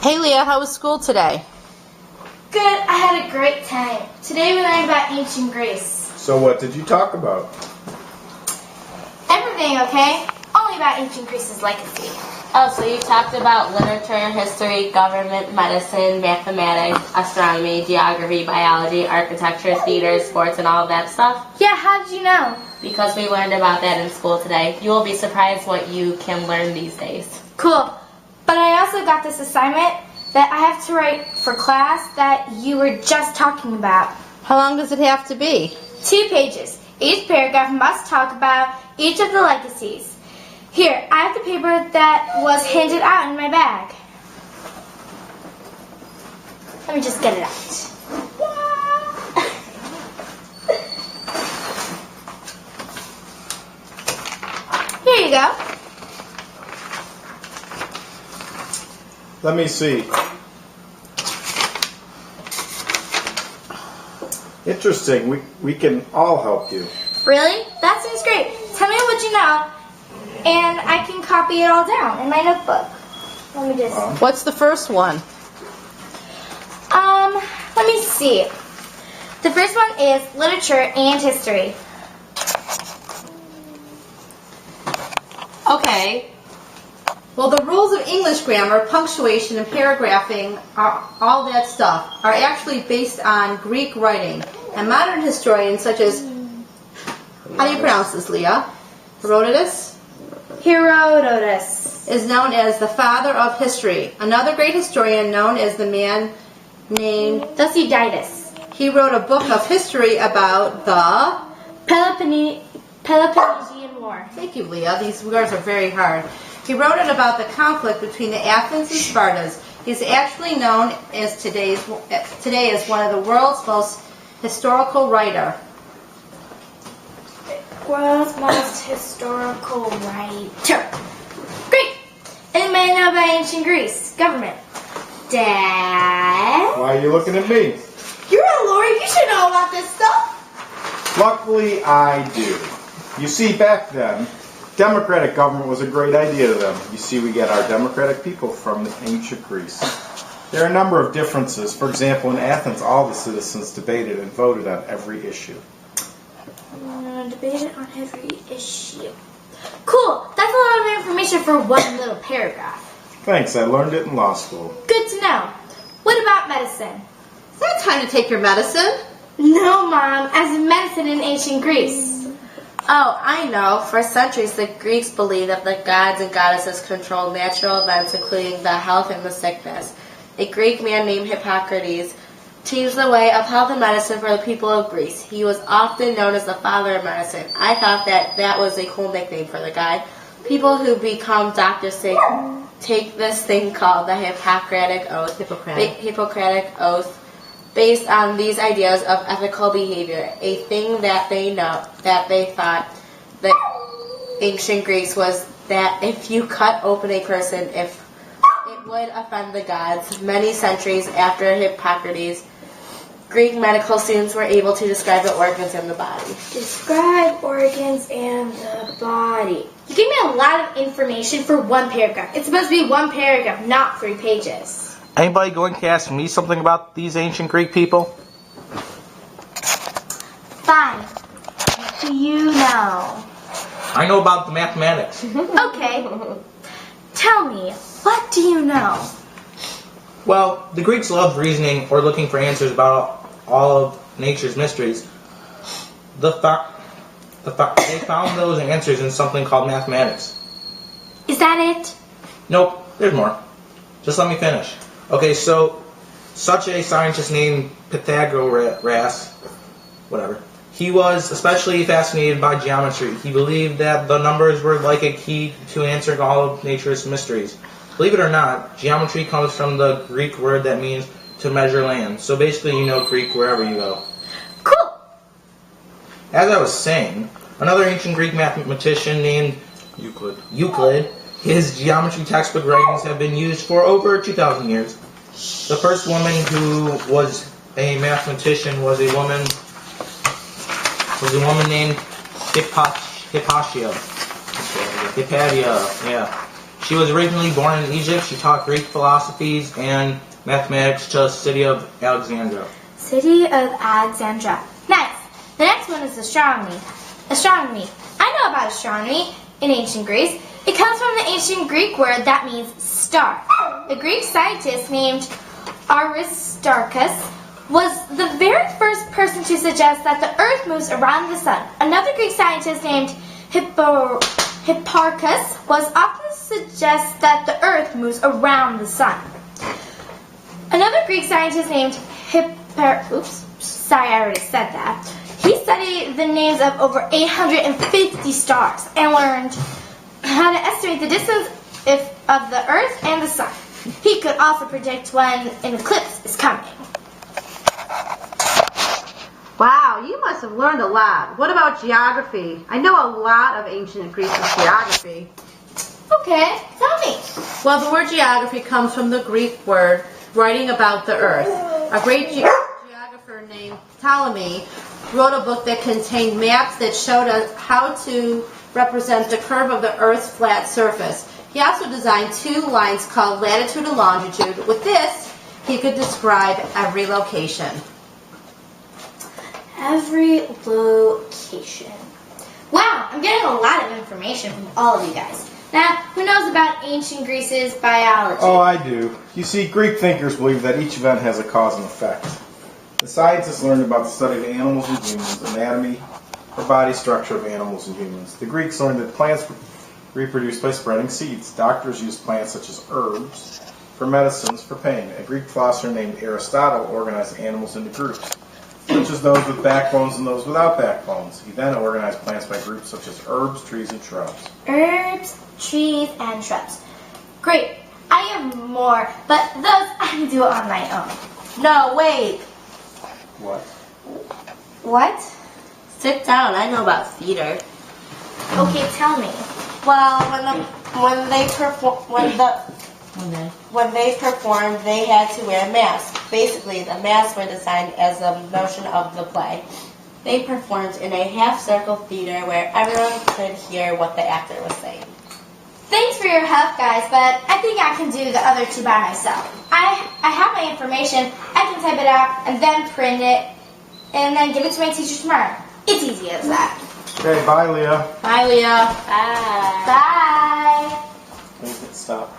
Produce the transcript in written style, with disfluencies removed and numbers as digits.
Hey Leah, how was school today? Good, I had a great time. Today we learned about ancient Greece. So what did you talk about? Everything, okay? Only about ancient Greece's legacy. Oh, so you talked about literature, history, government, medicine, mathematics, astronomy, geography, biology, architecture, theater, sports, and all of that stuff? Yeah, how did you know? Because we learned about that in school today. You will be surprised what you can learn these days. Cool. But I also got this assignment that I have to write for class that you were just talking about. How long does it have to be? 2 pages. Each paragraph must talk about each of the legacies. Here, I have the paper that was handed out in my bag. Let me just get it out. Here you go. Let me see. Interesting. We can all help you. Really? That seems great. Tell me what you know, and I can copy it all down in my notebook. Let me just... What's the first one? Let me see. The first one is literature and history. Okay. Well, the rules of English grammar, punctuation, and paragraphing, all that stuff, are actually based on Greek writing. And modern historians such as, how do you pronounce this, Leah? Herodotus? Herodotus. Is known as the father of history. Another great historian known as the man named... Thucydides. He wrote a book of history about the... Peloponnesian War. Thank you, Leah. These words are very hard. He wrote it about the conflict between the Athens and Spartas. He's actually known as today as one of the world's most historical writer. World's most historical writer. Great! Anybody know about ancient Greece? Government. Dad? Why are you looking at me? You're a lawyer. You should know about this stuff. Luckily, I do. You see, back then, democratic government was a great idea to them. You see, we get our democratic people from ancient Greece. There are a number of differences. For example, in Athens, all the citizens debated and voted on every issue. Debated on every issue. Cool. That's a lot of information for one little paragraph. Thanks, I learned it in law school. Good to know. What about medicine? Is that time to take your medicine? No, Mom. As in medicine in ancient Greece. Oh, I know. For centuries, the Greeks believed that the gods and goddesses controlled natural events, including the health and the sickness. A Greek man named Hippocrates changed the way of health and medicine for the people of Greece. He was often known as the father of medicine. I thought that was a cool nickname for the guy. People who become doctors take this thing called the Hippocratic Oath. Hippocratic Oath, based on these ideas of ethical behavior. A thing that they thought that ancient Greece was that if you cut open a person, if it would offend the gods. Many centuries after Hippocrates, Greek medical students were able to describe the organs in the body. Describe organs and the body. You gave me a lot of information for one paragraph. It's supposed to be one paragraph, not 3 pages. Anybody going to ask me something about these ancient Greek people? Fine. What do you know? I know about the mathematics. Okay. Tell me, what do you know? Well, the Greeks loved reasoning or looking for answers about all of nature's mysteries. They found those answers in something called mathematics. Is that it? Nope, there's more. Just let me finish. Okay, so such a scientist named Pythagoras, whatever, he was especially fascinated by geometry. He believed that the numbers were like a key to answering all of nature's mysteries. Believe it or not, geometry comes from the Greek word that means to measure land. So basically, you know Greek wherever you go. Cool. As I was saying, another ancient Greek mathematician named Euclid, his geometry textbook writings have been used for over 2,000 years. The first woman who was a mathematician was a woman named Hypatia. Yeah. She was originally born in Egypt. She taught Greek philosophies and mathematics to the city of Alexandria. City of Alexandria. Next. The next one is astronomy. Astronomy. I know about astronomy in ancient Greece. It comes from the ancient Greek word that means star. A Greek scientist named Aristarchus was the very first person to suggest that the Earth moves around the sun. Another Greek scientist named Hipparchus was often suggest that the Earth moves around the sun. Another Greek scientist named I already said that. He studied the names of over 850 stars and learned how to estimate the distance of the Earth and the sun. He could also predict when an eclipse is coming. Wow, you must have learned a lot. What about geography? I know a lot of ancient Greece's geography. Okay, tell me. Well, the word geography comes from the Greek word writing about the earth. A great geographer named Ptolemy wrote a book that contained maps that showed us how to represent the curve of the Earth's flat surface. He also designed 2 lines called latitude and longitude. With this, he could describe every location. Every location. Wow, I'm getting a lot of information from all of you guys. Now, who knows about ancient Greece's biology? Oh, I do. You see, Greek thinkers believe that each event has a cause and effect. The scientists learned about the study of animals and humans, anatomy, or body structure of animals and humans. The Greeks learned that plants reproduce by spreading seeds. Doctors used plants such as herbs for medicines for pain. A Greek philosopher named Aristotle organized animals into groups, such as those with backbones and those without backbones. He then organized plants by groups such as herbs, trees, and shrubs. Herbs, trees, and shrubs. Great. I have more, but those I can do on my own. No, wait. What? What? Sit down. I know about theater. Okay, tell me. Well, when they performed, they had to wear masks. Basically, the masks were designed as a notion of the play. They performed in a half-circle theater where everyone could hear what the actor was saying. Thanks for your help, guys, but I think I can do the other 2 by myself. I have my information. I can type it out and then print it and then give it to my teacher tomorrow. It's easy as that. Okay, bye, Leah. Bye, Leah. Bye. Bye. Stop.